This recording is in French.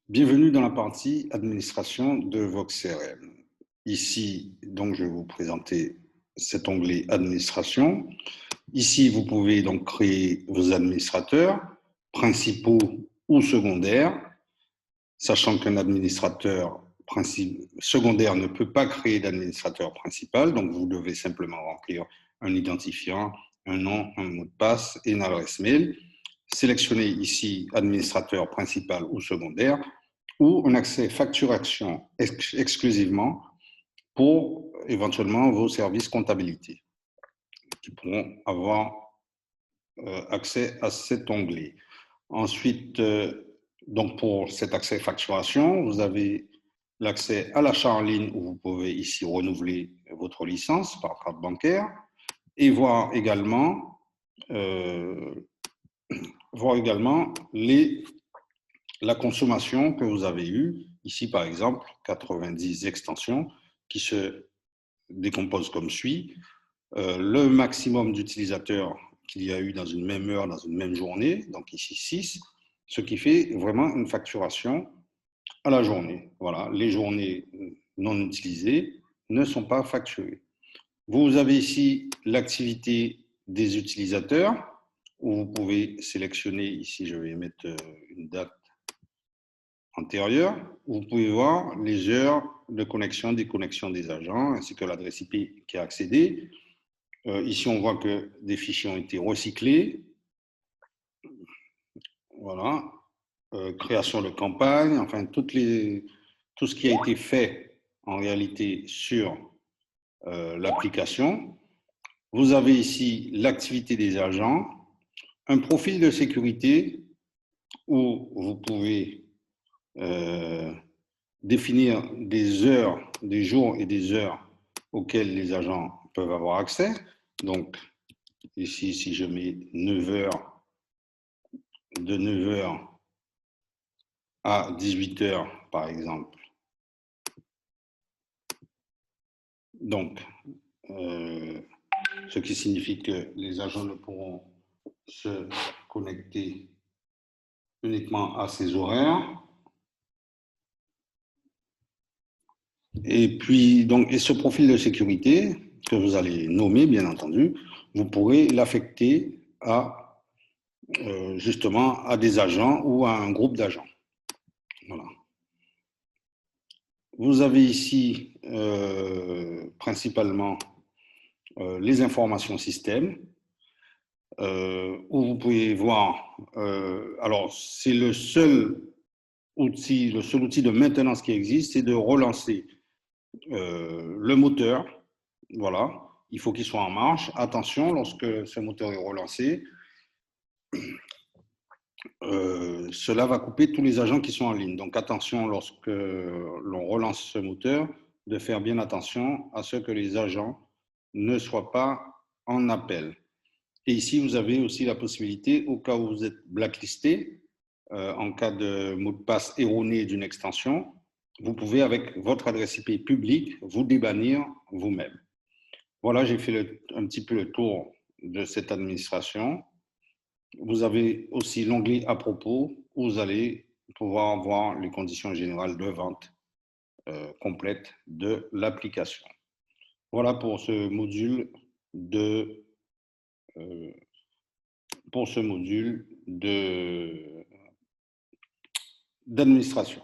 Bienvenue dans la partie administration de Vox CRM. Ici, donc, je vais vous présenter cet onglet administration. Ici, vous pouvez donc créer vos administrateurs principaux ou secondaires, sachant qu'un administrateur secondaire ne peut pas créer d'administrateur principal, donc vous devez simplement remplir un identifiant, un nom, un mot de passe et une adresse mail. Sélectionnez ici administrateur principal ou secondaire ou un accès facturation exclusivement pour éventuellement vos services comptabilité qui pourront avoir accès à cet onglet. Ensuite, donc pour cet accès facturation, vous avez l'accès à l'achat en ligne où vous pouvez ici renouveler votre licence par carte bancaire et voir également la consommation que vous avez eue. Ici, par exemple, 90 extensions qui se décomposent comme suit. Le maximum d'utilisateurs qu'il y a eu dans une même heure, dans une même journée, donc ici 6, ce qui fait vraiment une facturation à la journée. Voilà, les journées non utilisées ne sont pas facturées. Vous avez ici l'activité des utilisateurs, où vous pouvez sélectionner, ici je vais mettre une date antérieure, où vous pouvez voir les heures de connexion, déconnexion des agents, ainsi que l'adresse IP qui a accédé. Ici, on voit que des fichiers ont été recyclés. Voilà. Création de campagne, enfin, tout ce qui a été fait en réalité sur l'application. Vous avez ici l'activité des agents, un profil de sécurité où vous pouvez définir des heures, des jours et des heures auxquelles les agents peuvent avoir accès. Donc, ici, si je mets 9 heures, de 9 heures à 18 heures, par exemple. Donc, ce qui signifie que les agents ne pourront se connecter uniquement à ces horaires. Et puis, donc, et ce profil de sécurité que vous allez nommer, bien entendu, vous pourrez l'affecter à justement à des agents ou à un groupe d'agents. Voilà. Vous avez ici principalement les informations système, où vous pouvez voir, alors c'est le seul outil de maintenance qui existe, c'est de relancer le moteur. Voilà, il faut qu'il soit en marche. Attention, lorsque ce moteur est relancé, cela va couper tous les agents qui sont en ligne. Donc attention, lorsque l'on relance ce moteur, de faire bien attention à ce que les agents ne soient pas en appel. Et ici, vous avez aussi la possibilité, au cas où vous êtes blacklisté, en cas de mot de passe erroné d'une extension, vous pouvez, avec votre adresse IP publique, vous débannir vous-même. Voilà, j'ai fait un petit peu le tour de cette administration. Vous avez aussi l'onglet à propos où vous allez pouvoir voir les conditions générales de vente complète de l'application. Voilà pour ce module d'administration.